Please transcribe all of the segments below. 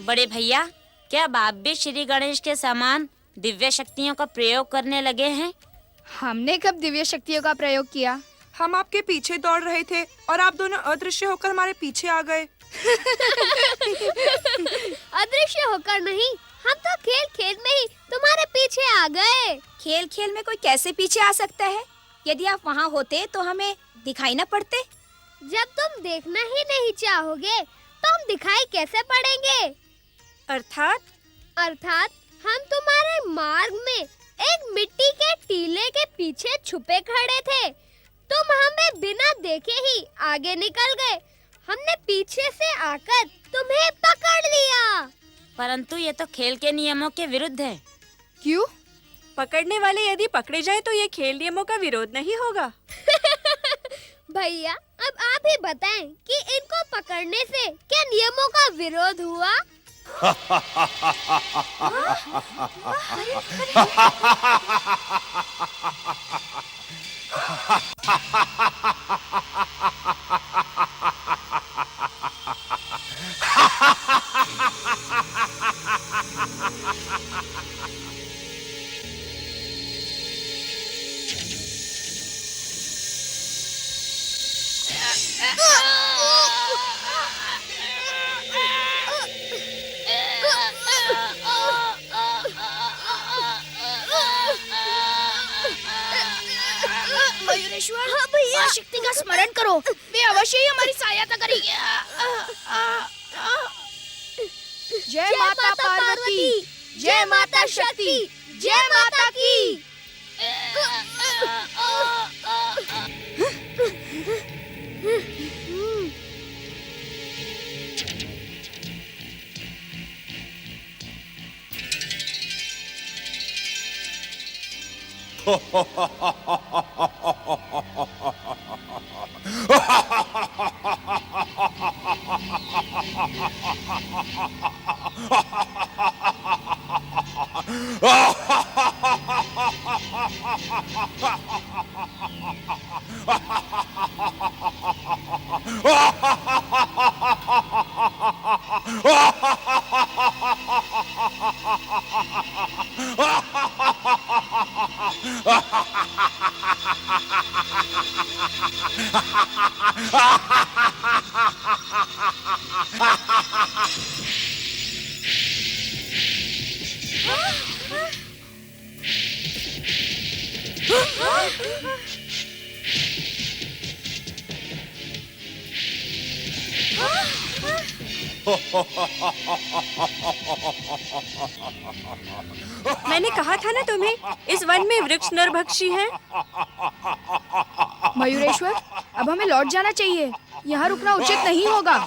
बड़े भैया, क्या आप भी श्री गणेश के समान दिव्य शक्तियों का प्रयोग करने लगे हैं? हमने कब दिव्य शक्तियों का प्रयोग किया? हम आपके पीछे दौड़ रहे थे और आप दोनों अदृश्य होकर हमारे पीछे आ गए। अदृश्य होकर नहीं, हम तो खेल खेल में ही तुम्हारे पीछे आ गए। खेल खेल में कोई कैसे पीछे आ सकता है? यदि आप वहाँ होते तो हमें दिखाई न पड़ते। जब तुम देखना ही नहीं चाहोगे तो हम दिखाई कैसे पड़ेंगे? अर्थात हम तुम्हारे मार्ग में एक मिट्टी के टीले के पीछे छुपे खड़े थे। तुम हमें बिना देखे ही आगे निकल गए। हमने पीछे से आकर तुम्हें पकड़ लिया। परंतु ये तो खेल के नियमों के विरुद्ध है। क्यों? पकड़ने वाले यदि पकड़े जाए तो ये खेल नियमों का विरोध नहीं होगा। भैया, अब आप ही बताएं कि इनको पकड़ने से क्या नियमों का विरोध हुआ? मयूरेश्वर, हाँ भैया, माँ शक्ति का स्मरण करो, वे अवश्य ही हमारी सहायता करेगी। जय माता पार्वती, जय माता शक्ति, जय माता की। मैंने कहा था ना तुम्हें, इस वन में वृक्ष नरभक्षी हैं। मयूरेश्वर, अब हमें लौट जाना चाहिए। यहाँ रुकना उचित नहीं होगा।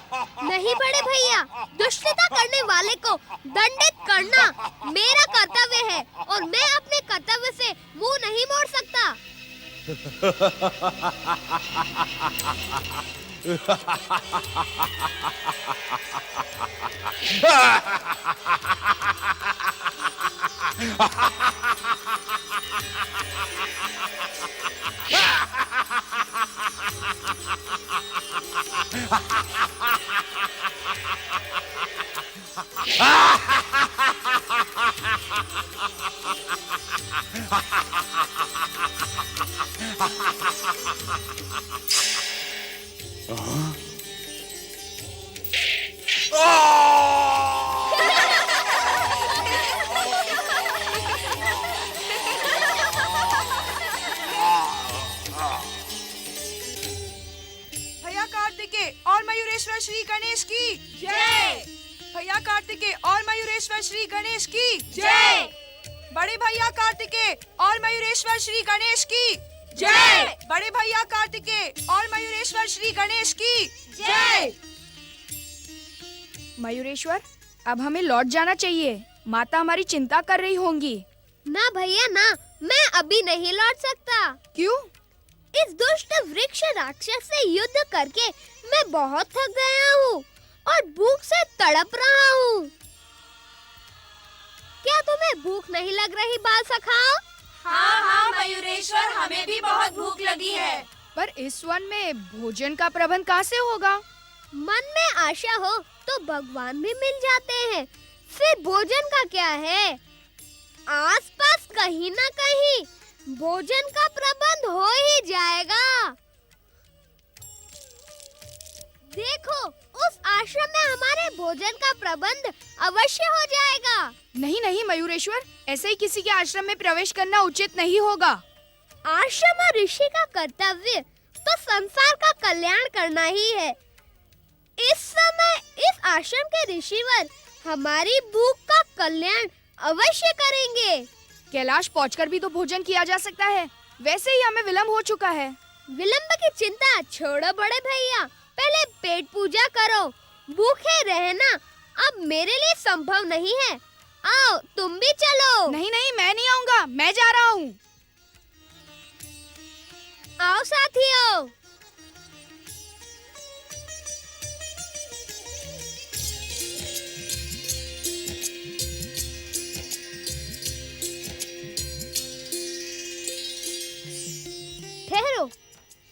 नहीं बड़े भैया, दुष्टता करने वाले को दंडित करना मेरा कर्तव्य है और मैं अपने कर्तव्य से मुंह नहीं मोड़ सकता। भैया कार्तिकेय और मयूरेश्वर श्री गणेश की जय। भैया कार्तिकेय और मयूरेश्वर श्री गणेश की जय। बड़े भैया कार्तिकेय और मयूरेश्वर श्री गणेश की जय। बड़े भैया कार्तिकेय और मयूरेश्वर श्री गणेश की जय। मयूरेश्वर, अब हमें लौट जाना चाहिए। माता हमारी चिंता कर रही होंगी। ना भैया ना, मैं अभी नहीं लौट सकता। क्यों? इस दुष्ट वृक्ष राक्षस से युद्ध करके मैं बहुत थक गया हूँ और भूख से तड़प रहा हूँ। क्या तुम्हें भूख नहीं लग रही बाल सखाओ? हाँ हाँ मयूरेश्वर, हमें भी बहुत भूख लगी है। पर इस वन में भोजन का प्रबंध कहाँ से होगा? मन में आशा हो तो भगवान भी मिल जाते हैं। फिर भोजन का क्या है? आसपास कहीं ना कहीं भोजन का प्रबंध हो ही जाएगा। देखो, उस आश्रम में हमारे भोजन का प्रबंध अवश्य हो जाएगा। नहीं नहीं मयूरेश्वर, ऐसे ही किसी के आश्रम में प्रवेश करना उचित नहीं होगा। आश्रम और ऋषि का कर्तव्य तो संसार का कल्याण करना ही है। इस समय इस आश्रम के ऋषिवर हमारी भूख का कल्याण अवश्य करेंगे। कैलाश पहुंचकर भी तो भोजन किया जा सकता है। वैसे ही हमें विलंब हो चुका है। विलंब की चिंता छोड़ो बड़े भैया, पहले पेट पूजा करो। भूखे रहना अब मेरे लिए संभव नहीं है। आओ तुम भी चलो। नहीं नहीं, मैं नहीं आऊंगा, मैं जा रहा हूँ। आओ साथियों। ठहरो,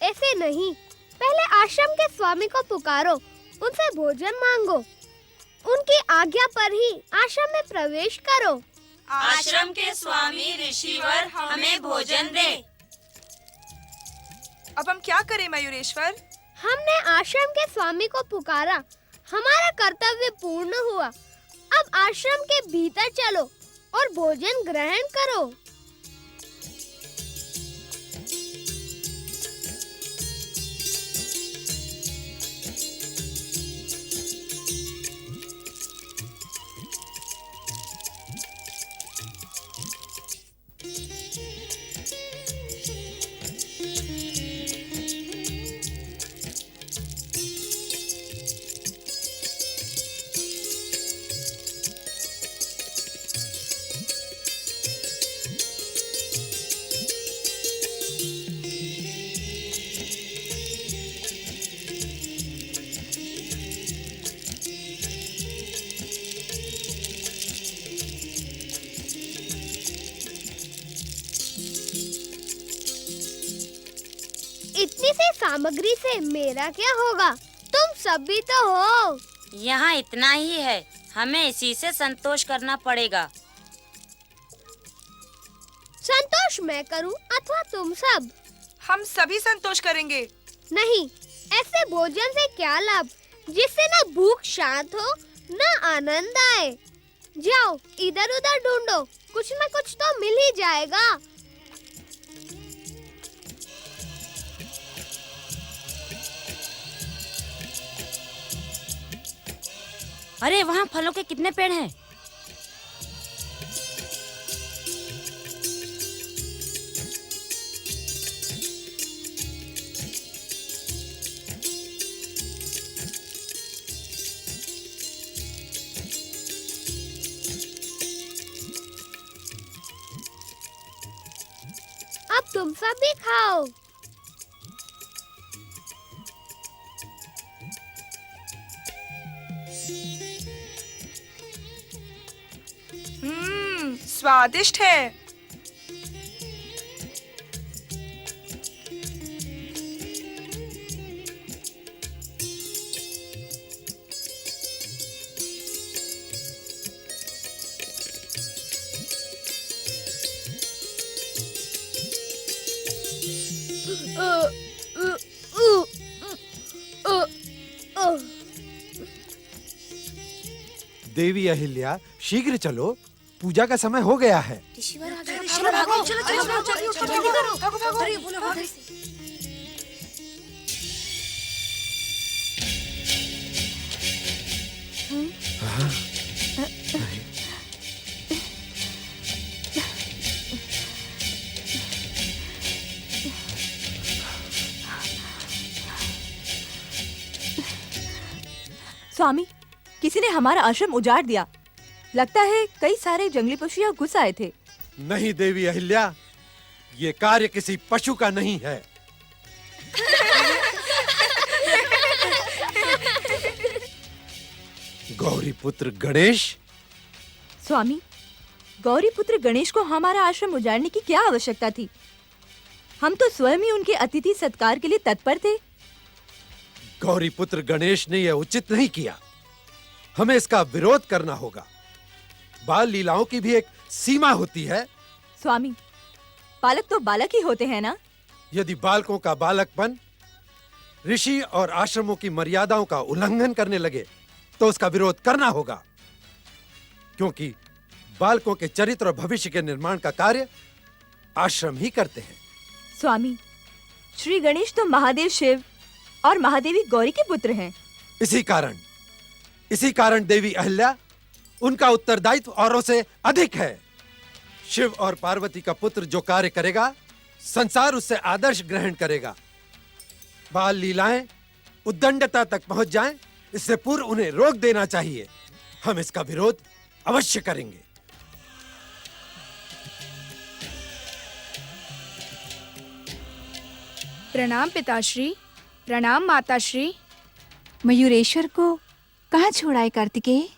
ऐसे नहीं, पहले आश्रम के स्वामी को पुकारो, उनसे भोजन मांगो। उनकी आज्ञा पर ही आश्रम में प्रवेश करो। आश्रम के स्वामी ऋषिवर हमें भोजन दे। अब हम क्या करें मयूरेश्वर? हमने आश्रम के स्वामी को पुकारा, हमारा कर्तव्य पूर्ण हुआ। अब आश्रम के भीतर चलो और भोजन ग्रहण करो। इतनी सी सामग्री से मेरा क्या होगा? तुम सब भी तो हो। यहाँ इतना ही है, हमें इसी से संतोष करना पड़ेगा। संतोष मैं करूं अथवा तुम सब? हम सभी संतोष करेंगे। नहीं, ऐसे भोजन से क्या लाभ जिससे न भूख शांत हो न आनंद आए। जाओ इधर उधर ढूंढो, कुछ न कुछ तो मिल ही जाएगा। अरे वहाँ फलों के कितने पेड़ हैं? अब तुम सब भी खाओ। स्वादिष्ट है। देवी अहिल्या, शीघ्र चलो, पूजा का समय हो गया है। स्वामी, किसी ने हमारा आश्रम उजाड़ दिया। लगता है कई सारे जंगली पशु यहाँ घुस आए थे। नहीं देवी अहिल्या, ये कार्य किसी पशु का नहीं है। गौरी पुत्र गणेश। स्वामी, गौरी पुत्र गणेश को हमारा आश्रम उजाड़ने की क्या आवश्यकता थी? हम तो स्वयं ही उनके अतिथि सत्कार के लिए तत्पर थे। गौरी पुत्र गणेश ने यह उचित नहीं किया। हमें इसका विरोध करना होगा। बाल लीलाओं की भी एक सीमा होती है। स्वामी, बालक तो बालक ही होते हैं ना। यदि बालकों का बालकपन ऋषि और आश्रमों की मर्यादाओं का उल्लंघन करने लगे तो उसका विरोध करना होगा, क्योंकि बालकों के चरित्र और भविष्य के निर्माण का कार्य आश्रम ही करते हैं। स्वामी, श्री गणेश तो महादेव शिव और महादेवी गौरी के पुत्र हैं। इसी कारण देवी अहिल्या, उनका उत्तरदायित्व औरों से अधिक है। शिव और पार्वती का पुत्र जो कार्य करेगा, संसार उससे आदर्श ग्रहण करेगा। बाल लीलाएं उद्दंडता तक पहुंच जाएं, इससे पूर्व उन्हें रोक देना चाहिए। हम इसका विरोध अवश्य करेंगे। प्रणाम पिताश्री, प्रणाम माताश्री। मयूरेश्वर को कहाँ छोड़ा है कार्तिकेय?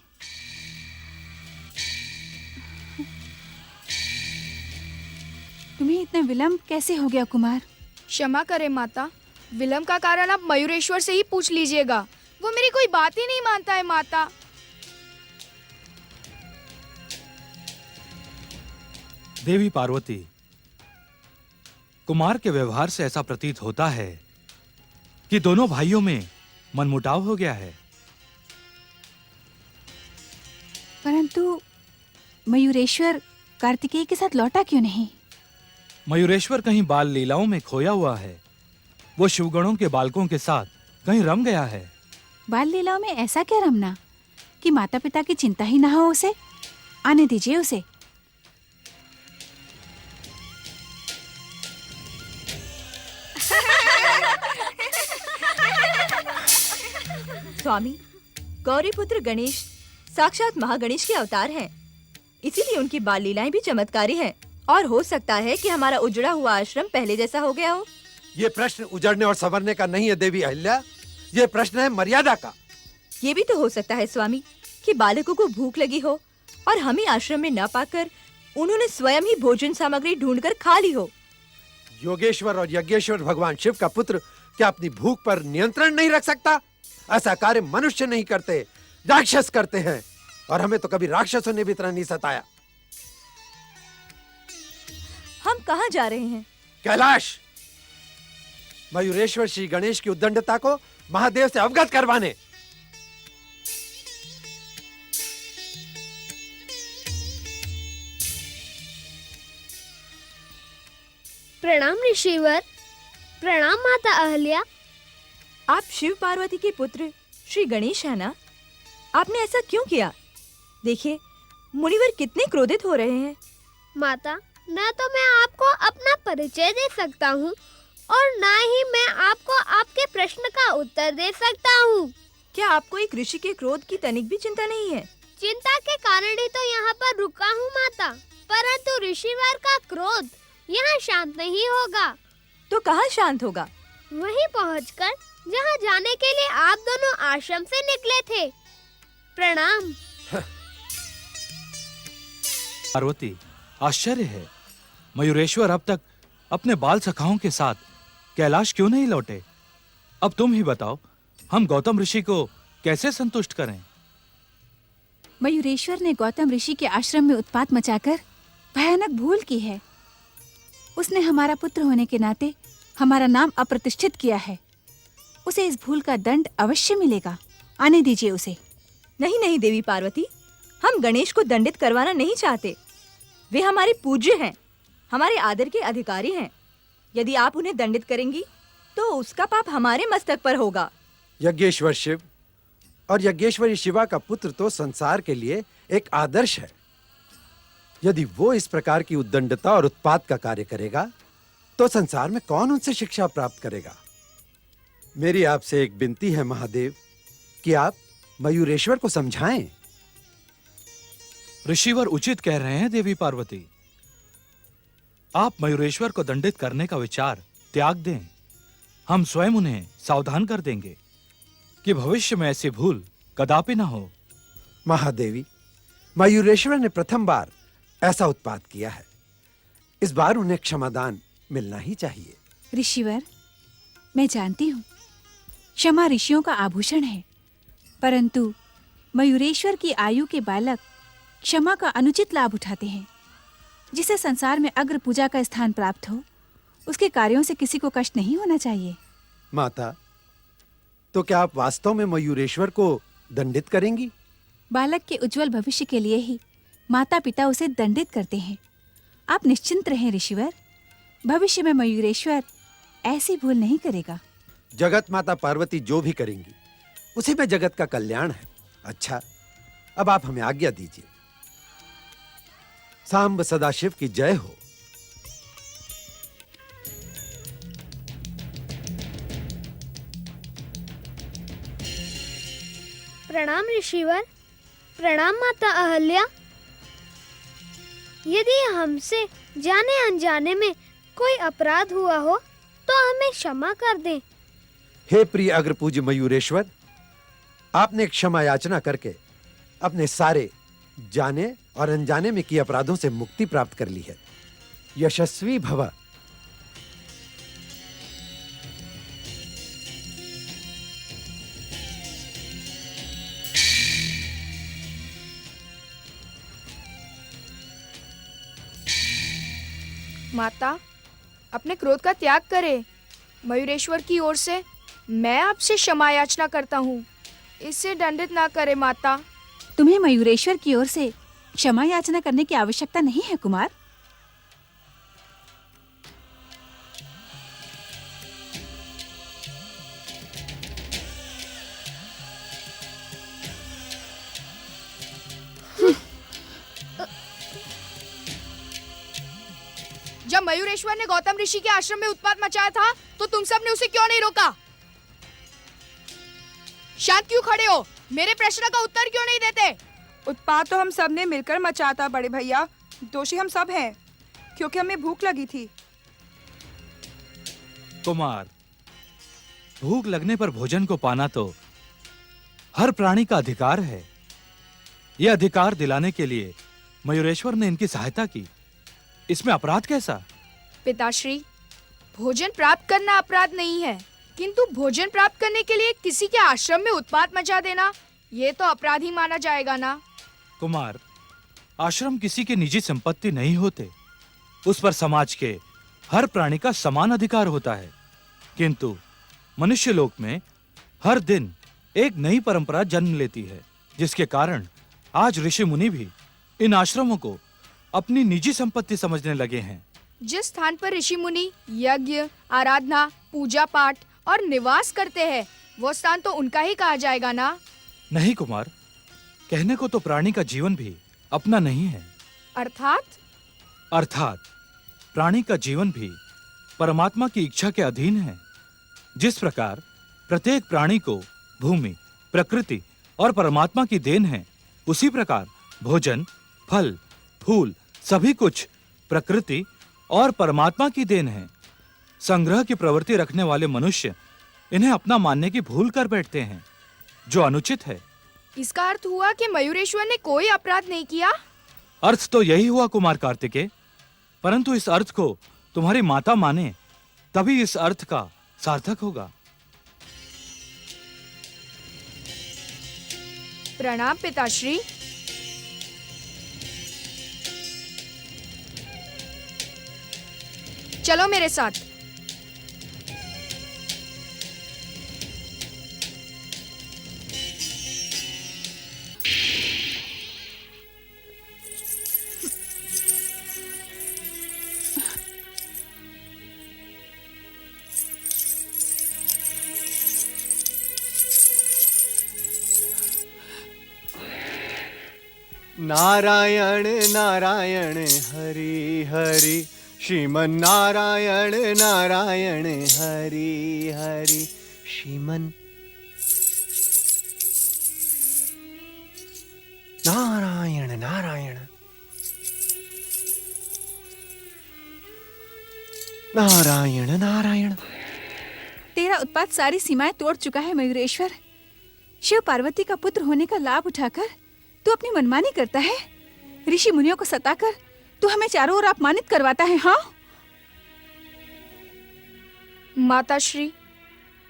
तुम्हें इतना विलंब कैसे हो गया कुमार? क्षमा करें माता, विलंब का कारण आप मयूरेश्वर से ही पूछ लीजिएगा। वो मेरी कोई बात ही नहीं मानता है माता। देवी पार्वती, कुमार के व्यवहार से ऐसा प्रतीत होता है कि दोनों भाइयों में मनमुटाव हो गया है। परंतु मयूरेश्वर कार्तिकेय के साथ लौटा क्यों नहीं? मयूरेश्वर कहीं बाल लीलाओं में खोया हुआ है। वो शिवगणों के बालकों के साथ कहीं रम गया है। बाल लीलाओं में ऐसा क्या रमना कि माता पिता की चिंता ही ना हो उसे? आने दीजिए उसे। स्वामी, गौरी पुत्र गणेश साक्षात महागणेश के अवतार हैं। इसीलिए उनकी बाल लीलाएं भी चमत्कारी हैं। और हो सकता है कि हमारा उजड़ा हुआ आश्रम पहले जैसा हो गया हो। ये प्रश्न उजड़ने और संवरने का नहीं है देवी अहिल्या, ये प्रश्न है मर्यादा का। ये भी तो हो सकता है स्वामी कि बालकों को भूख लगी हो और हमें आश्रम में न पाकर उन्होंने स्वयं ही भोजन सामग्री ढूंढकर खा ली हो। योगेश्वर और यज्ञेश्वर भगवान शिव का पुत्र क्या अपनी भूख पर नियंत्रण नहीं रख सकता? ऐसा कार्य मनुष्य नहीं करते, राक्षस करते हैं। और हमें तो कभी राक्षसों ने भी इतना नहीं सताया। हम कहाँ जा रहे हैं? कैलाश, मयूरेश्वर श्री गणेश की उद्दंडता को महादेव से अवगत करवाने। प्रणाम ऋषिवर, प्रणाम माता अहल्या। आप शिव पार्वती के पुत्र श्री गणेश है ना? आपने ऐसा क्यों किया? देखिए, मुनिवर कितने क्रोधित हो रहे हैं। माता, न तो मैं आपको अपना परिचय दे सकता हूँ और न ही मैं आपको आपके प्रश्न का उत्तर दे सकता हूँ। क्या आपको एक ऋषि के क्रोध की तनिक भी चिंता नहीं है? चिंता के कारण ही तो यहाँ पर रुका हूँ माता, परंतु ऋषिवर का क्रोध यहाँ शांत नहीं होगा। तो कहाँ शांत होगा? वहीं पहुँचकर जहाँ जाने के लिए आप दोनों आश्रम से निकले थे। प्रणाम। पार्वती, आश्चर्य है, मयूरेश्वर अब तक अपने बाल सखाओं के साथ कैलाश क्यों नहीं लौटे? अब तुम ही बताओ, हम गौतम ऋषि को कैसे संतुष्ट करें? मयूरेश्वर ने गौतम ऋषि के आश्रम में उत्पात मचाकर भयानक भूल की है। उसने हमारा पुत्र होने के नाते हमारा नाम अप्रतिष्ठित किया है। उसे इस भूल का दंड अवश्य मिलेगा। आने दीजिए उसे। नहीं नहीं देवी पार्वती, हम गणेश को दंडित करवाना नहीं चाहते। वे हमारे पूज्य हैं, हमारे आदर के अधिकारी हैं। यदि आप उन्हें दंडित करेंगी तो उसका पाप हमारे मस्तक पर होगा। यज्ञेश्वर शिव और यज्ञेश्वरी शिवा का पुत्र तो संसार के लिए एक आदर्श है। यदि वो इस प्रकार की उद्दंडता और उत्पात का कार्य करेगा तो संसार में कौन उनसे शिक्षा प्राप्त करेगा? मेरी आपसे एक विनती है महादेव कि आप मयूरेश्वर को समझाएं। ऋषिवर उचित कह रहे हैं देवी पार्वती। आप मयूरेश्वर को दंडित करने का विचार त्याग दें। हम स्वयं उन्हें सावधान कर देंगे कि भविष्य में ऐसी भूल कदापि न हो। महादेवी, मयूरेश्वर ने प्रथम बार ऐसा उत्पात किया है। इस बार उन्हें क्षमादान मिलना ही चाहिए। ऋषिवर, मैं जानती हूँ क्षमा ऋषियों का आभूषण है, परंतु मयूरेश्वर की आयु के बालक क्षमा का अनुचित लाभ उठाते हैं। जिसे संसार में अग्र पूजा का स्थान प्राप्त हो, उसके कार्यों से किसी को कष्ट नहीं होना चाहिए। माता, तो क्या आप वास्तव में मयूरेश्वर को दंडित करेंगी? बालक के उज्जवल भविष्य के लिए ही माता पिता उसे दंडित करते हैं। आप निश्चिंत रहें ऋषिवर, भविष्य में मयूरेश्वर ऐसी भूल नहीं करेगा। जगत माता पार्वती जो भी करेंगी उसी में जगत का कल्याण है। अच्छा, अब आप हमें आज्ञा दीजिए। सांब सदाशिव की जय हो। प्रणाम ऋषिवर, प्रणाम माता अहल्या। यदि हमसे जाने अनजाने में कोई अपराध हुआ हो तो हमें क्षमा कर दें। हे प्रिय अग्रपूज्य मयूरेश्वर, आपने क्षमा याचना करके अपने सारे जाने और अनजाने में किए अपराधों से मुक्ति प्राप्त कर ली है। यशस्वी भव। माता, अपने क्रोध का त्याग करें। मयूरेश्वर की ओर से मैं आपसे क्षमा याचना करता हूँ। इससे दंडित ना करे माता। तुम्हें मयूरेश्वर की ओर से क्षमा याचना करने की आवश्यकता नहीं है कुमार। जब मयूरेश्वर ने गौतम ऋषि के आश्रम में उत्पात मचाया था तो तुम सब ने उसे क्यों नहीं रोका? शांत क्यों खड़े हो? मेरे प्रश्न का उत्तर क्यों नहीं देते? उत्पात तो हम सब ने मिलकर मचाया था बड़े भैया। दोषी हम सब हैं, क्योंकि हमें भूख लगी थी। कुमार, भूख लगने पर भोजन को पाना तो हर प्राणी का अधिकार है। यह अधिकार दिलाने के लिए मयूरेश्वर ने इनकी सहायता की। इसमें अपराध कैसा? पिताश्री, भोजन प्राप्त करना अपराध नहीं है, किंतु भोजन प्राप्त करने के लिए किसी के आश्रम में उत्पात मचा देना, ये तो अपराध ही माना जाएगा ना। कुमार, आश्रम किसी की निजी संपत्ति नहीं होते। उस पर समाज के हर प्राणी का समान अधिकार होता है। किंतु मनुष्य लोक में हर दिन एक नई परंपरा जन्म लेती है, जिसके कारण आज ऋषि मुनि भी इन आश्रमों को अपनी निजी संपत्ति समझने लगे हैं। जिस स्थान पर ऋषि मुनि यज्ञ, आराधना, पूजा पाठ और निवास करते हैं, वो स्थान तो उनका ही कहा जाएगा ना। नहीं कुमार, कहने को तो प्राणी का जीवन भी अपना नहीं है। अर्थात प्राणी का जीवन भी परमात्मा की इच्छा के अधीन है। जिस प्रकार प्रत्येक प्राणी को भूमि, प्रकृति और परमात्मा की देन है, उसी प्रकार भोजन, फल, फूल सभी कुछ प्रकृति और परमात्मा की देन है। संग्रह की प्रवृत्ति रखने वाले मनुष्य इन्हें अपना मानने की भूल कर बैठते हैं, जो अनुचित है। इसका अर्थ हुआ कि मयूरेश्वर ने कोई अपराध नहीं किया। अर्थ तो यही हुआ कुमार कार्तिकेय, परंतु इस अर्थ को तुम्हारी माता माने तभी इस अर्थ का सार्थक होगा। प्रणाम पिताश्री। चलो मेरे साथ। नारायण नारायण हरि हरि, श्रीमन नारायण नारायण हरि हरि, श्रीमन नारायण नारायण नारायण नारायण। तेरा उत्पात सारी सीमाएं तोड़ चुका है मयूरेश्वर। शिव पार्वती का पुत्र होने का लाभ उठाकर तू अपनी मनमानी करता है। ऋषि मुनियों को सताकर तू हमें चारों ओर अपमानित करवाता है। हाँ माताश्री,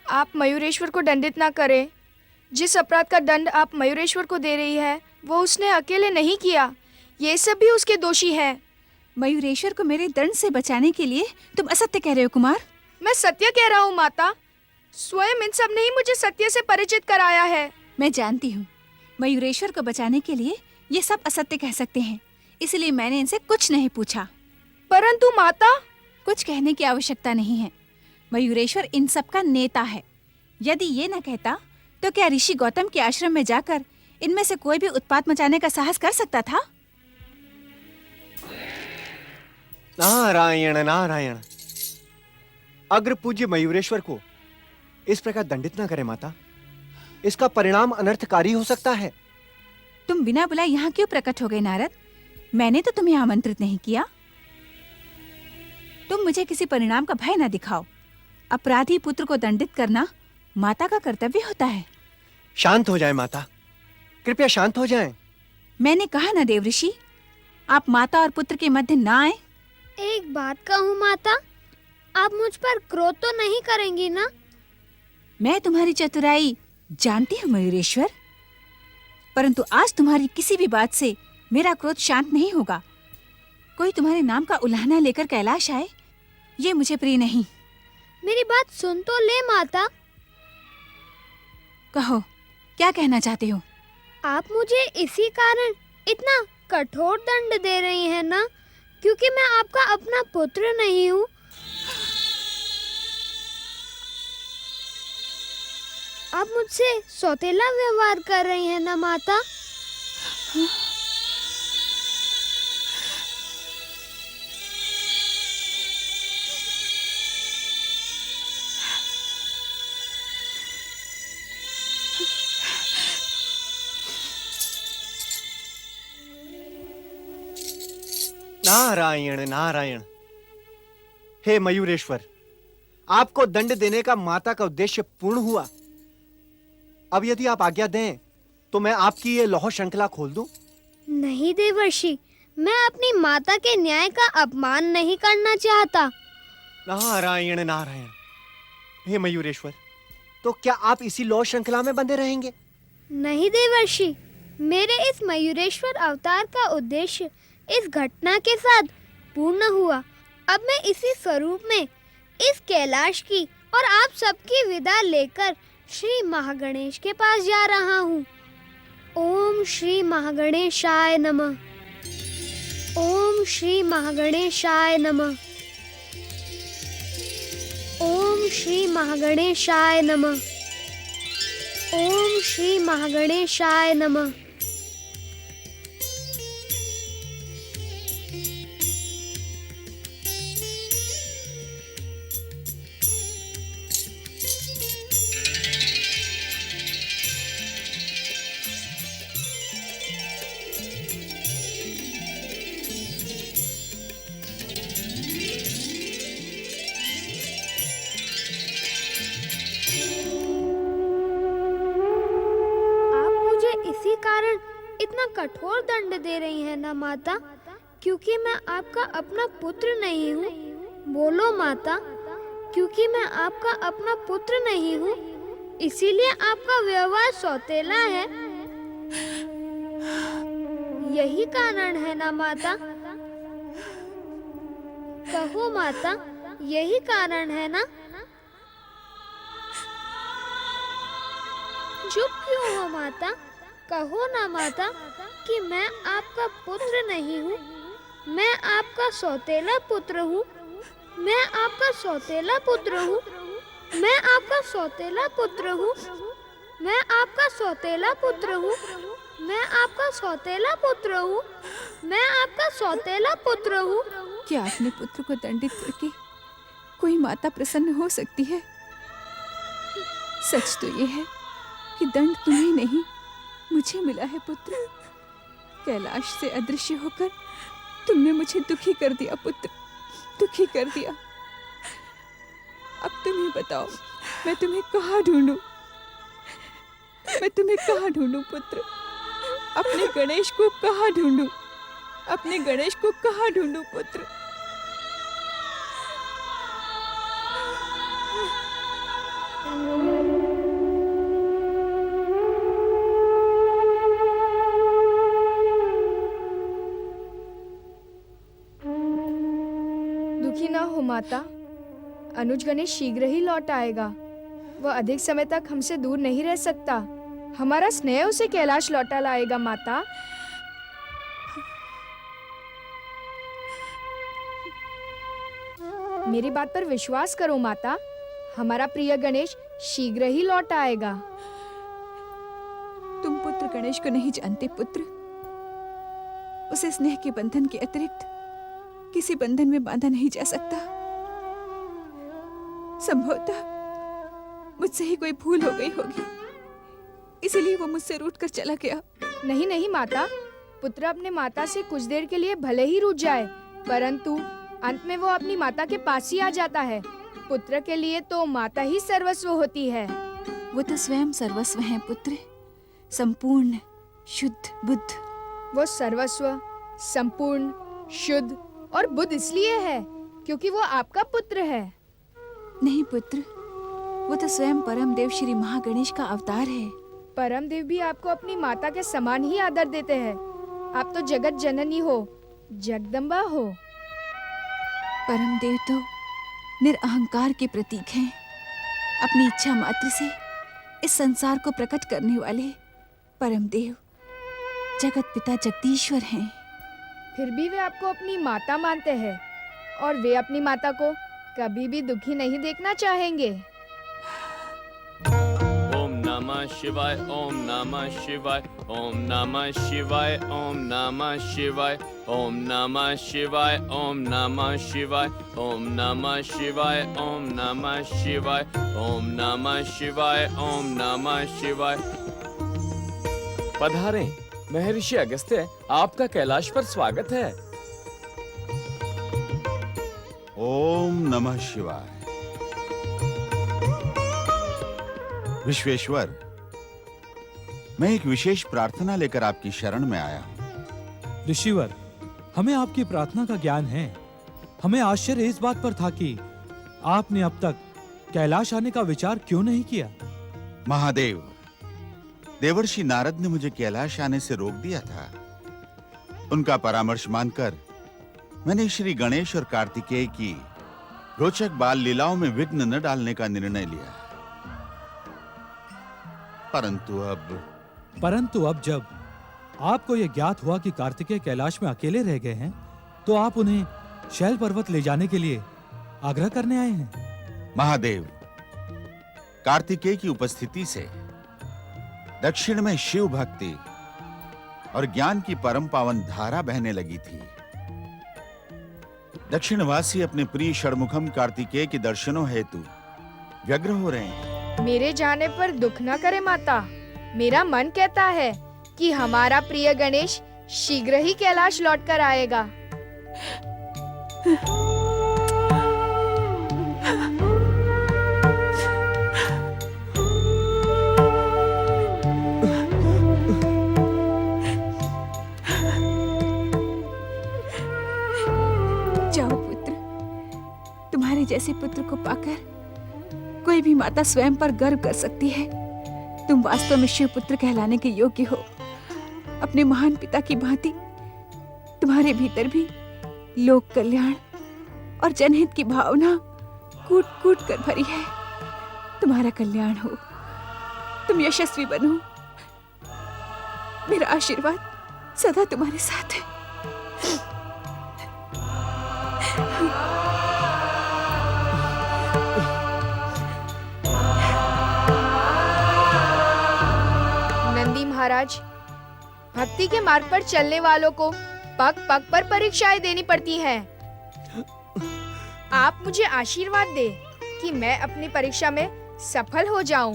आप मयूरेश्वर को दंडित ना करें। जिस अपराध का दंड आप मयूरेश्वर को दे रही है वो उसने अकेले नहीं किया, ये सब भी उसके दोषी है। मयूरेश्वर को मेरे दंड से बचाने के लिए तुम असत्य कह रहे हो कुमार। मैं सत्य कह रहा हूँ माता, स्वयं इन सब ने ही मुझे सत्य से परिचित कराया है। मैं जानती हूँ मयूरेश्वर को बचाने के लिए ये सब असत्य कह सकते हैं, इसलिए मैंने इनसे कुछ नहीं पूछा। परंतु माता, कुछ कहने की आवश्यकता नहीं है। मयूरेश्वर इन सब का नेता है। यदि ये न कहता तो क्या ऋषि गौतम के आश्रम में जाकर इनमें से कोई भी उत्पात मचाने का साहस कर सकता था? नारायण नारायण। अग्र पूज्य मयूरेश्वर को इस प्रकार दंडित न करें माता, इसका परिणाम अनर्थकारी हो सकता है। तुम बिना बुलाए यहाँ क्यों प्रकट हो गए नारद? मैंने तो तुम्हें आमंत्रित नहीं किया। तुम मुझे किसी परिणाम का भय न दिखाओ। अपराधी पुत्र को दंडित करना माता का कर्तव्य होता है। शांत हो जाए माता, कृपया शांत हो जाएं। मैंने कहा ना देवऋषि, आप माता और पुत्र के मध्य न आए। एक बात कहूँ माता, आप मुझ पर क्रोध तो नहीं करेंगी ना? मैं तुम्हारी चतुराई जानती हूँ मयूरेश्वर, परंतु आज तुम्हारी किसी भी बात से मेरा क्रोध शांत नहीं होगा। कोई तुम्हारे नाम का उल्हाना लेकर कैलाश आए, ये मुझे प्रिय नहीं। मेरी बात सुन तो ले माता। कहो, क्या कहना चाहते हो? आप मुझे इसी कारण इतना कठोर दंड दे रही हैं ना, क्योंकि मैं आपका अपना पुत्र नहीं हूँ। आप मुझसे सौतेला व्यवहार कर रही हैं ना माता? नारायण नारायण। हे मयूरेश्वर, आपको दंड देने का माता का उद्देश्य पूर्ण हुआ। अब यदि आप आज्ञा दें तो मैं आपकी ये लौह श्रृंखला खोल दूं? नहीं देवर्षि, मैं अपनी माता के न्याय का अपमान नहीं करना चाहता। नारायण नारायण। हे मयूरेश्वर, तो क्या आप इसी लौह श्रृंखला में बंधे रहेंगे? नहीं देवर्षि, मेरे इस मयूरेश्वर अवतार का उद्देश्य इस घटना के साथ पूर्ण हुआ। अब मैं इसी स्वरूप में इस कैलाश की और आप सबकी विदा लेकर श्री महागणेश के पास जा रहा हूँ। ओम श्री महागणेशाय नमः। ओम श्री महागणेशाय नमः। ओम श्री महागणेशाय नमः। ओम श्री महागणेशाय नमः। इसी कारण इतना कठोर दंड दे रही है ना माता, क्योंकि मैं आपका अपना पुत्र नहीं हूँ। बोलो माता, क्योंकि मैं आपका अपना पुत्र नहीं हूँ, इसीलिए आपका व्यवहार सौतेला है। यही कारण है ना माता? कहो माता, यही कारण है ना? चुप क्यों हो माता? कहो ना माता कि मैं आपका पुत्र नहीं हूँ, मैं आपका सौतेला पुत्र हूँ। मैं आपका सौतेला पुत्र हूँ। मैं आपका सौतेला पुत्र हूँ। मैं आपका सौतेला पुत्र हूँ। मैं आपका सौतेला पुत्र हूँ। मैं आपका सौतेला पुत्र हूँ। क्या अपने पुत्र को दंडित करके कोई माता प्रसन्न हो सकती है? सच तो ये है कि दंड तुम्हें नहीं मुझे मिला है पुत्र। कैलाश से अदृश्य होकर तुमने मुझे दुखी कर दिया पुत्र, दुखी कर दिया। अब तुम ही बताओ, मैं तुम्हें कहाँ ढूंढूं? मैं तुम्हें कहाँ ढूंढूं पुत्र? अपने गणेश को कहाँ ढूंढूं? अपने गणेश को कहाँ ढूंढूं पुत्र? माता, अनुज गणेश शीघ्र ही लौट आएगा। वह अधिक समय तक हमसे दूर नहीं रह सकता। हमारा स्नेह उसे कैलाश लौटा लाएगा माता। मेरी बात पर विश्वास करो माता, हमारा प्रिय गणेश शीघ्र ही लौट आएगा। तुम पुत्र गणेश को नहीं जानते पुत्र। उसे स्नेह के बंधन के अतिरिक्त किसी बंधन में बांधा नहीं जा सकता। संभवतः मुझसे ही कोई भूल हो गई होगी, इसीलिए वो मुझसे रूठकर चला गया। नहीं नहीं माता, पुत्र अपने माता से कुछ देर के लिए भले ही रूठ जाए, परंतु अंत में वो अपनी माता के पास ही आ जाता है। पुत्र के लिए तो माता ही सर्वस्व होती है। वो तो स्वयं सर्वस्व हैं पुत्र, संपूर्ण शुद्ध बुद्ध। वो सर्वस्व, संपूर्ण, शुद्ध और बुद्ध इसलिए है क्योंकि वो आपका पुत्र है। नहीं पुत्र, वो तो स्वयं परम देव श्री महागणेश का अवतार है। परम देव भी आपको अपनी माता के समान ही आदर देते हैं। आप तो जगत जननी हो, जगदम्बा हो। परम देव तो निरअहंकार के प्रतीक हैं। अपनी इच्छा मात्र से इस संसार को प्रकट करने वाले परम देव जगत पिता जगदीश्वर हैं। फिर भी वे आपको अपनी माता मानते हैं और वे अपनी माता को कभी भी दुखी नहीं देखना चाहेंगे। ओम नमः शिवाय, ओम नमः शिवाय, ओम नमः शिवाय, ओम नमः शिवाय, ओम नमः शिवाय, ओम नमः शिवाय, ओम नमः शिवाय, ओम नमः शिवाय, ओम नमः शिवाय, ओम नमः शिवाय। पधारें महर्षि अगस्त्य, आपका कैलाश पर स्वागत है। ओम नमः शिवाय। विश्वेश्वर, मैं एक विशेष प्रार्थना लेकर आपकी शरण में आया हूं। ऋषिवर, हमें आपकी प्रार्थना का ज्ञान है। हमें आश्चर्य इस बात पर था कि आपने अब तक कैलाश आने का विचार क्यों नहीं किया। महादेव, देवर्षि नारद ने मुझे कैलाश आने से रोक दिया था। उनका परामर्श मानकर मैंने श्री गणेश और कार्तिकेय की रोचक बाल लीलाओं में विघ्न न डालने का निर्णय लिया। परंतु अब जब आपको यह ज्ञात हुआ कि कार्तिकेय कैलाश में अकेले रह गए हैं, तो आप उन्हें शैल पर्वत ले जाने के लिए आग्रह करने आए हैं। महादेव, कार्तिकेय की उपस्थिति से दक्षिण में शिव भक्ति और ज्ञान की परम पावन धारा बहने लगी थी। दक्षिणवासी अपने प्रिय षणमुखम कार्तिकेय के दर्शनों हेतु व्यग्र हो रहे हैं। मेरे जाने पर दुख न करे माता। मेरा मन कहता है कि हमारा प्रिय गणेश शीघ्र ही कैलाश लौट कर आएगा। जैसे पुत्र को पाकर कोई भी माता स्वयं पर गर्व कर सकती है। तुम वास्तव में शिव पुत्र कहलाने के योग्य हो। अपने महान पिता की भांति तुम्हारे भीतर भी लोक कल्याण और जनहित की भावना कूट कूट कर भरी है। तुम्हारा कल्याण हो, तुम यशस्वी बनो। मेरा आशीर्वाद सदा तुम्हारे साथ है। महाराज, भक्ति के मार्ग पर चलने वालों को पग पग पर परीक्षाएं देनी पड़ती हैं। आप मुझे आशीर्वाद दे कि मैं अपनी परीक्षा में सफल हो जाऊं।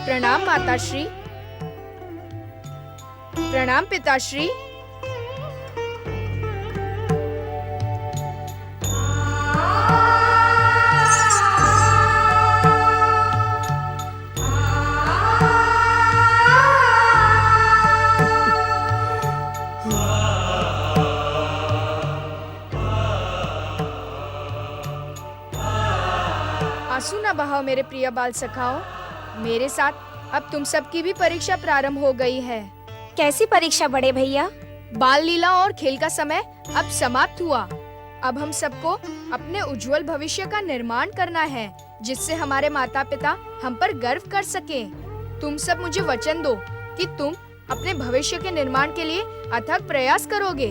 प्रणाम माताश्री। प्रणाम पिताश्री। आंसू न बहाओ मेरे प्रिय बाल सखाओ। मेरे साथ अब तुम सबकी भी परीक्षा प्रारंभ हो गई है। कैसी परीक्षा बड़े भैया? बाल लीला और खेल का समय अब समाप्त हुआ। अब हम सबको अपने उज्जवल भविष्य का निर्माण करना है, जिससे हमारे माता पिता हम पर गर्व कर सके। तुम सब मुझे वचन दो कि तुम अपने भविष्य के निर्माण के लिए अथक प्रयास करोगे।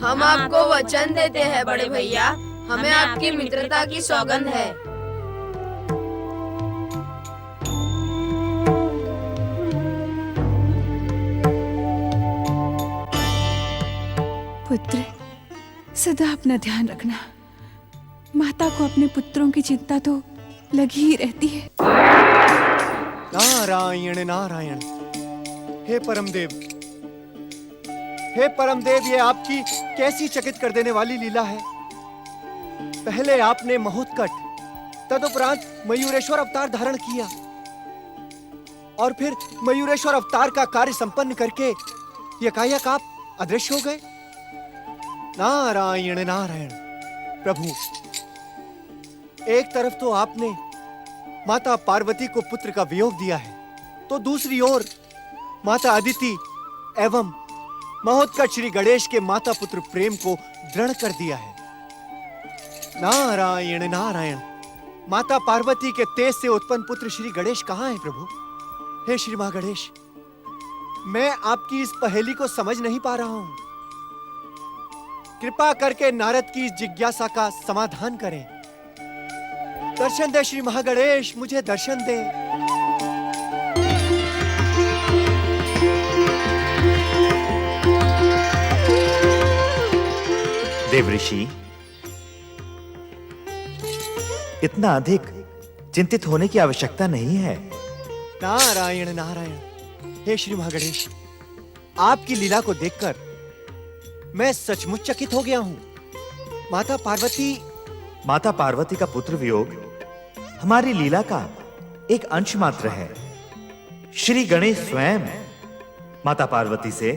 हम आपको वचन देते हैं बड़े भैया, हमें आपकी मित्रता की सौगंध है। पुत्र, सदा अपना ध्यान रखना। माता को अपने पुत्रों की चिंता तो लगी ही रहती है। नारायण नारायण। हे परमदेव, हे परमदेव, ये आपकी कैसी चकित कर देने वाली लीला है। पहले आपने महोत्कट, तदुपरांत मयूरेश्वर अवतार धारण किया और फिर मयूरेश्वर अवतार का कार्य संपन्न करके यकायक आप अदृश्य हो गए। नारायण नारायण। प्रभु, एक तरफ तो आपने माता पार्वती को पुत्र का वियोग दिया है, तो दूसरी ओर माता अदिति एवं महोत्कट श्री गणेश के माता पुत्र प्रेम को दृढ़ कर दिया है। नारायण नारायण। माता पार्वती के तेज से उत्पन्न पुत्र श्री गणेश कहाँ हैं प्रभु? हे श्री मां गणेश, मैं आपकी इस पहेली को समझ नहीं पा रहा हूं। कृपा करके नारद की इस जिज्ञासा का समाधान करें। दर्शन दे श्री महागणेश, मुझे दर्शन दे। देवऋषि, इतना अधिक चिंतित होने की आवश्यकता नहीं है। नारायण नारायण। हे श्री महागणेश, आपकी लीला को देखकर मैं सचमुच चकित हो गया हूं। माता पार्वती का पुत्र वियोग हमारी लीला का एक अंश मात्र है। श्री गणेश स्वयं माता पार्वती से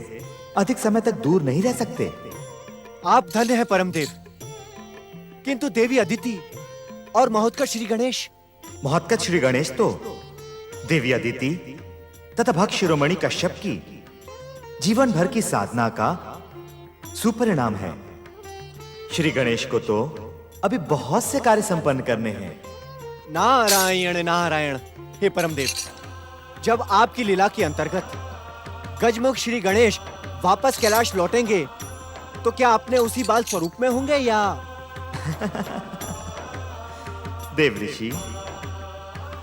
अधिक समय तक दूर नहीं रह सकते। आप धन्य हैं परमदेव, किंतु देवी अदिति और महोत्कट श्री गणेश तो देवी अदिति तथा भक्त शिरोमणि कश्यप की जीवन भर की साधना का सुपरिणाम है। श्री गणेश को तो अभी बहुत से कार्य संपन्न करने हैं। नारायण नारायण। हे परमदेव, जब आपकी लीला के अंतर्गत गजमुख श्री गणेश वापस कैलाश लौटेंगे तो क्या अपने उसी बाल स्वरूप में होंगे या? देवऋषि,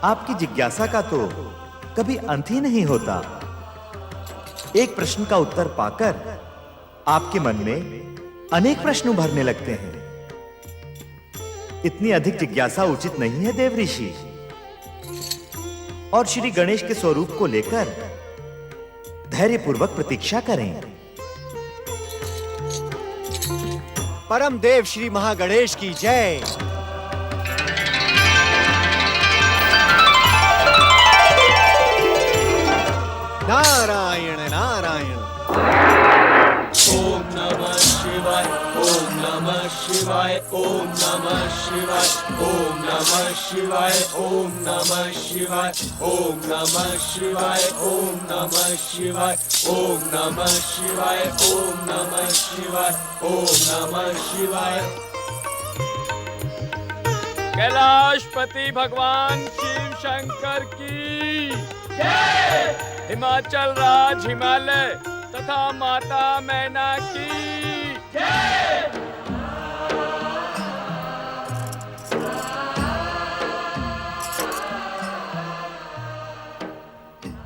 आपकी जिज्ञासा का तो कभी अंत ही नहीं होता। एक प्रश्न का उत्तर पाकर आपके मन में अनेक प्रश्न उभरने लगते हैं। इतनी अधिक जिज्ञासा उचित नहीं है देवऋषि। और श्री गणेश के स्वरूप को लेकर धैर्यपूर्वक प्रतीक्षा करें। परमदेव श्री महागणेश की जय। नारायण नारायण। ओम नमः शिवाय, ओम नमः शिवाय, ओम नमः शिवाय, ओम नमः शिवाय, ओम नमः शिवाय, ओम नमः शिवाय, ओम नमः शिवाय, ओम नमः शिवाय, ओम नमः शिवाय, ओम नमः शिवाय। कैलाशपति भगवान शिव शंकर की जय। हिमाचल राज हिमालय तथा माता मैना की जय।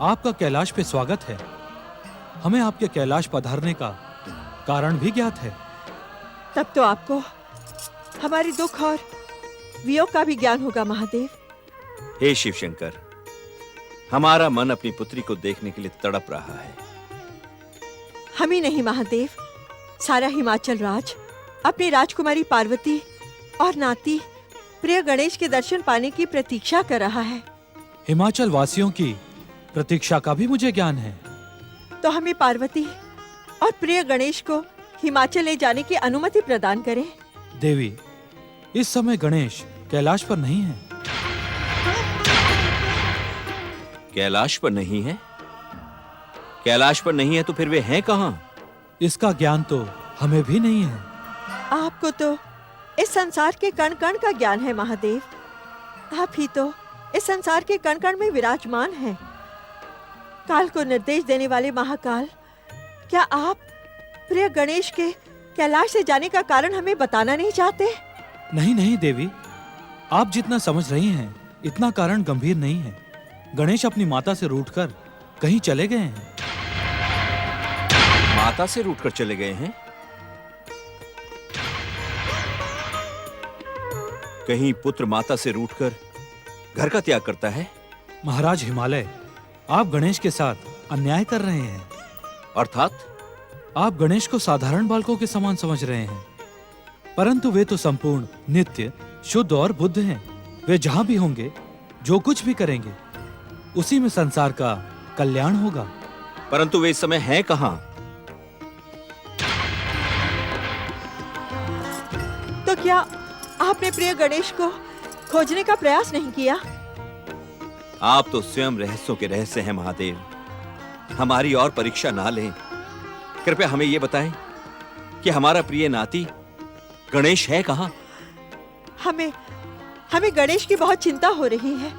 आपका कैलाश पे स्वागत है। हमें आपके कैलाश पधारने का कारण भी ज्ञात है। तब तो आपको हमारी दुख और वियोग का भी ज्ञान होगा महादेव। हे शिव शंकर, हमारा मन अपनी पुत्री को देखने के लिए तड़प रहा है। हम ही नहीं महादेव, सारा हिमाचल राज अपनी राजकुमारी पार्वती और नाती प्रिय गणेश के दर्शन पाने की प्रतीक्षा कर रहा है। हिमाचल वासियों की प्रतीक्षा का भी मुझे ज्ञान है। तो हमें पार्वती और प्रिय गणेश को हिमाचल ले जाने की अनुमति प्रदान करें। देवी, इस समय गणेश कैलाश पर नहीं है। कैलाश पर नहीं है? कैलाश पर नहीं है तो फिर वे हैं कहां? इसका ज्ञान तो हमें भी नहीं है। आपको तो इस संसार के कण कण का ज्ञान है महादेव। आप ही तो इस संसार के कण कण में विराजमान हैं। काल को निर्देश देने वाले महाकाल, क्या आप प्रिय गणेश के कैलाश से जाने का कारण हमें बताना नहीं चाहते? नहीं नहीं देवी, आप जितना समझ रही हैं इतना कारण गंभीर नहीं है। गणेश अपनी माता से रूठकर कहीं चले गए हैं। माता से रूठकर चले गए हैं? कहीं पुत्र माता से रूठकर घर का त्याग करता है? महाराज हिमालय, आप गणेश के साथ अन्याय कर रहे हैं। अर्थात? आप गणेश को साधारण बालकों के समान समझ रहे हैं, परंतु वे तो संपूर्ण, नित्य, शुद्ध और बुद्ध हैं। वे जहां भी होंगे, जो कुछ भी करेंगे, उसी में संसार का कल्याण होगा। परंतु वे इस समय हैं कहां? तो क्या आपने प्रिय गणेश को खोजने का प्रयास नहीं किया? आप तो स्वयं रहस्यों के रहस्य हैं महादेव। हमारी और परीक्षा ना लें। कृपया हमें यह बताएं कि हमारा प्रिय नाती गणेश है कहां? हमें गणेश की बहुत चिंता हो रही है।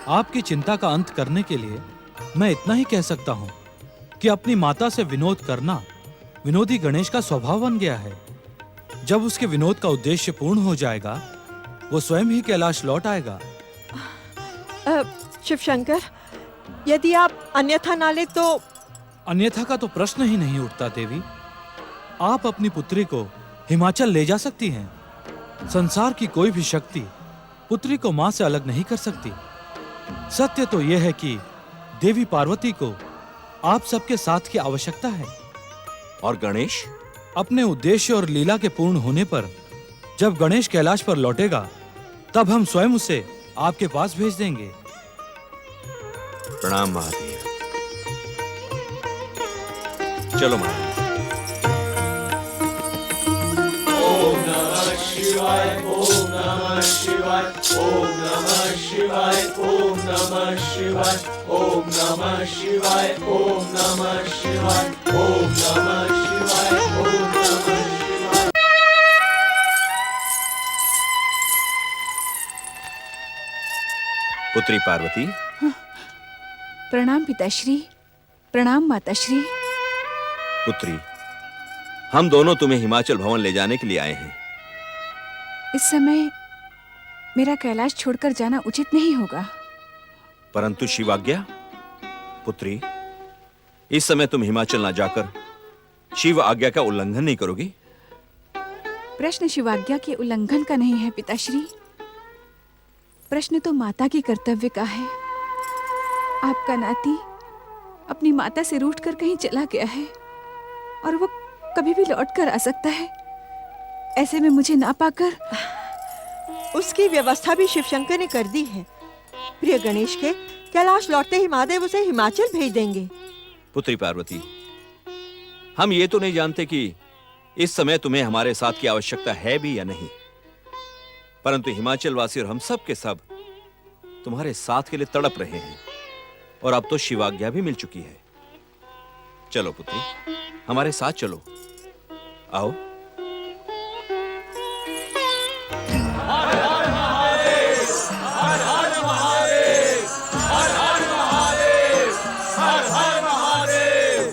आपकी चिंता का अंत करने के लिए मैं इतना ही कह सकता हूँ कि अपनी माता से विनोद करना विनोदी गणेश का स्वभाव बन गया है। जब उसके विनोद का उद्देश्य पूर्ण हो जाएगा, वो स्वयं ही कैलाश लौट आएगा। शिव शंकर, यदि आप अन्यथा ना ले तो? अन्यथा का तो प्रश्न ही नहीं उठता देवी। आप अपनी पुत्री को हिमाचल ले जा सकती हैं। संसार की कोई भी शक्ति पुत्री को मां से अलग नहीं कर सकती। सत्य तो यह है कि देवी पार्वती को आप सबके साथ की आवश्यकता है। और गणेश? अपने उद्देश्य और लीला के पूर्ण होने पर जब गणेश कैलाश पर लौटेगा, तब हम स्वयं उसे आपके पास भेज देंगे। प्रणाम महादेव। चलो महादेव। ओम नमः शिवाय, ओम नमः शिवाय, ओम नमः शिवाय, ओम नमः शिवाय, ओम नमः शिवाय, ओम नमः शिवाय, ओम नमः शिवाय, ओम नमः शिवाय। पुत्री पार्वती। प्रणाम पिताश्री, प्रणाम माताश्री। पुत्री, हम दोनों तुम्हें हिमाचल भवन ले जाने के लिए आए हैं। इस समय मेरा कैलाश छोड़कर जाना उचित नहीं होगा। परंतु शिवाज्ञा? पुत्री, इस समय तुम हिमाचल ना जाकर शिव आज्ञा का उल्लंघन नहीं करोगी? प्रश्न शिवाज्ञा के उल्लंघन का नहीं है पिताश्री। प्रश्न तो माता के कर्तव्य का है। आपका नाती अपनी माता से रूठकर कहीं चला गया है और वो कभी भी लौट कर आ सकता है। ऐसे में मुझे ना पाकर उसकी व्यवस्था भी शिवशंकर ने कर दी है। प्रिय गणेश के कैलाश लौटते ही महादेव उसे हिमाचल भेज देंगे। पुत्री पार्वती, हम ये तो नहीं जानते कि इस समय तुम्हें हमारे साथ की आवश्यकता है भी या नहीं, परंतु हिमाचल वासी और हम सब के सब तुम्हारे साथ के लिए तड़प रहे हैं और अब तो शिवाज्ञा भी मिल चुकी है। चलो पुत्री, हमारे साथ चलो। आओ। हर हर महादेव, हर हर महादेव, हर हर महादेव, हर हर महादेव।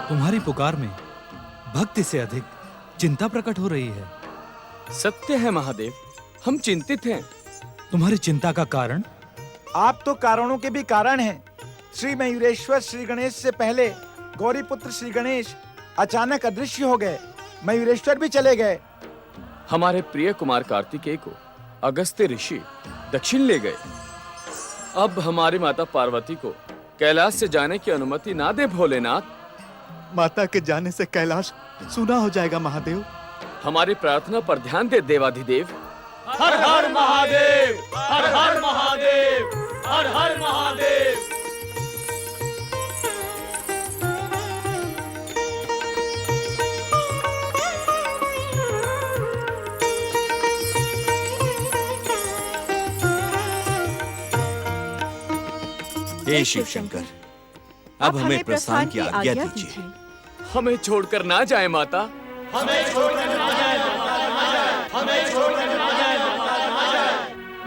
तुम्हारी पुकार में भक्ति से अधिक चिंता प्रकट हो रही है। सत्य है महादेव, हम चिंतित हैं। तुम्हारी चिंता का कारण? आप तो कारणों के भी कारण हैं। श्री मयूरेश्वर श्री गणेश से पहले गौरी पुत्र श्री गणेश अचानक अदृश्य हो गए। मयूरेश्वर भी चले गए। हमारे प्रिय कुमार कार्तिकेय को अगस्त्य ऋषि दक्षिण ले गए। अब हमारी माता पार्वती को कैलाश से जाने की अनुमति ना दे भोलेनाथ। माता के जाने से कैलाश सूना हो जाएगा महादेव। हमारी प्रार्थना पर ध्यान दे देवाधिदेव। हर हर महादेव, हर हर महादेव, हर हर महादेव। हे शिव शंकर, अब हमें प्रस्थान की आज्ञा दीजिए। हमें छोड़कर ना जाए माता। हमें छोड़कर ना जाए माता, ना जाए। हमें छोड़कर ना जाए माता, ना जाए।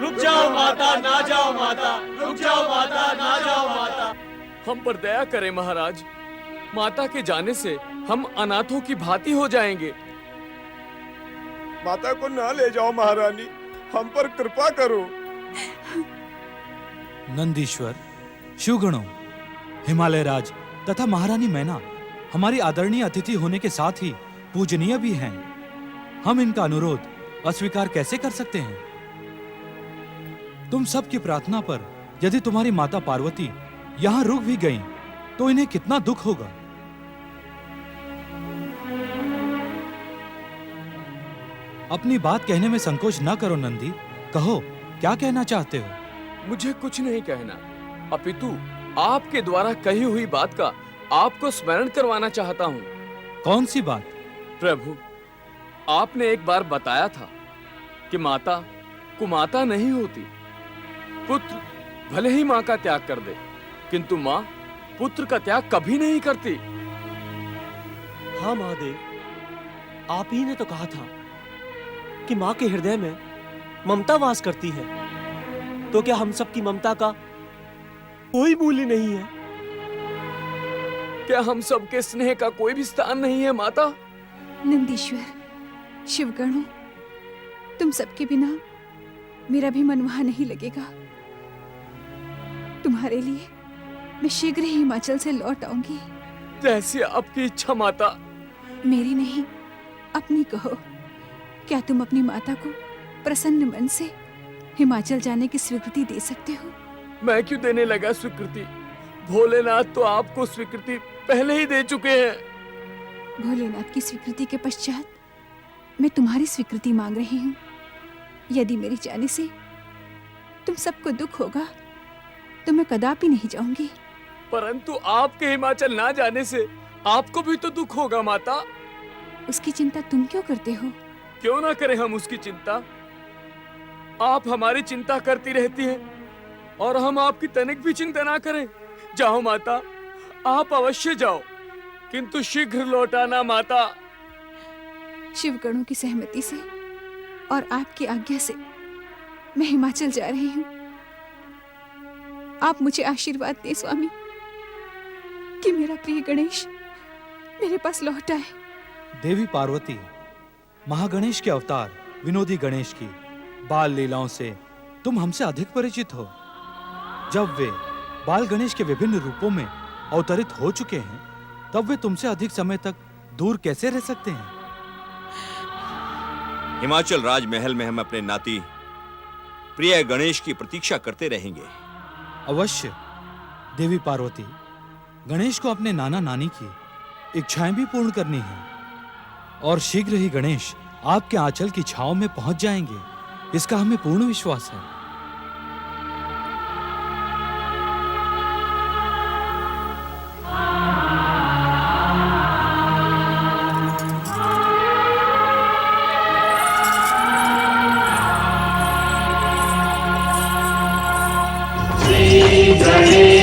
रुक जाओ माता, ना जाओ माता। रुक जाओ माता, ना जाओ माता। हम पर दया करें महाराज, माता के जाने से हम अनाथों की भांति हो जाएंगे। माता को ना ले जाओ महारानी, हम पर कृपा करो। नंदीश्वर, शिवगणों, हिमालय राज तथा महारानी मैना हमारी आदरणीय अतिथि होने के साथ ही पूजनीय भी हैं। हम इनका अनुरोध अस्वीकार कैसे कर सकते हैं? तुम सबकी प्रार्थना पर यदि तुम्हारी माता पार्वती यहाँ रुक भी गईं, तो इन्हें कितना दुख होगा। अपनी बात कहने में संकोच न करो नंदी, कहो क्या कहना चाहते हो? मुझे कुछ नहीं कहना, अपितु आपके द्वारा कही हुई बात का आपको स्मरण करवाना चाहता हूँ। कौन सी बात? प्रभु, आपने एक बार बताया था कि माता कुमाता नहीं होती। पुत्र भले ही माँ का त्याग कर दे, किंतु माँ पुत्र का त्याग कभी नहीं करती। हाँ महादेव, आप ही ने तो कहा था कि माँ के हृदय में ममता वास करती है, तो क्या हम सबकी ममता का कोई मूल्य नहीं है? क्या हम सबके स्नेह का कोई भी स्थान नहीं है माता? नंदीश्वर, शिवगणों, तुम सबके बिना मेरा भी मन वहां नहीं लगेगा। तुम्हारे लिए मैं शीघ्र ही हिमाचल से लौट आऊंगी। जैसी आपकी इच्छा माता। मेरी नहीं, अपनी कहो। क्या तुम अपनी माता को प्रसन्न मन से हिमाचल जाने की स्वीकृति दे सकते हो? मैं क्यों देने लगा स्वीकृति? भोलेनाथ तो आपको स्वीकृति पहले ही दे चुके हैं। भोलेनाथ की स्वीकृति के पश्चात मैं तुम्हारी स्वीकृति मांग रही हूँ। यदि मेरे जाने से तुम सबको दुख होगा तो मैं कदापि नहीं जाऊंगी। परंतु आपके हिमाचल ना जाने से आपको भी तो दुख होगा माता। उसकी चिंता तुम क्यों करते हो? क्यों ना करें हम उसकी चिंता? आप हमारी चिंता करती रहती हैं और हम आपकी तनिक भी चिंता ना करें। जाओ माता, आप अवश्य जाओ, किंतु शीघ्र लौटाना माता। शिवगणों की सहमति से और आपकी आज्ञा से मैं हिमाचल जा रही हूँ। आप मुझे आशीर्वाद दें स्वामी कि मेरा प्रिय गणेश मेरे पास लौट आए। देवी पार्वती, महागणेश के अवतार विनोदी गणेश की बाल लीलाओं से तुम हमसे अधिक परिचित हो। जब वे बाल गणेश के विभिन्न रूपों में अवतरित हो चुके हैं, तब वे तुमसे अधिक समय तक दूर कैसे रह सकते हैं? हिमाचल राजमहल में हम अपने नाती प्रिय गणेश की प्रतीक्षा करते रहेंगे। अवश्य देवी पार्वती, गणेश को अपने नाना नानी की इच्छाएं भी पूर्ण करनी है और शीघ्र ही गणेश आपके आंचल की छांव में पहुंच जाएंगे, इसका हमें पूर्ण विश्वास है। श्री गणेश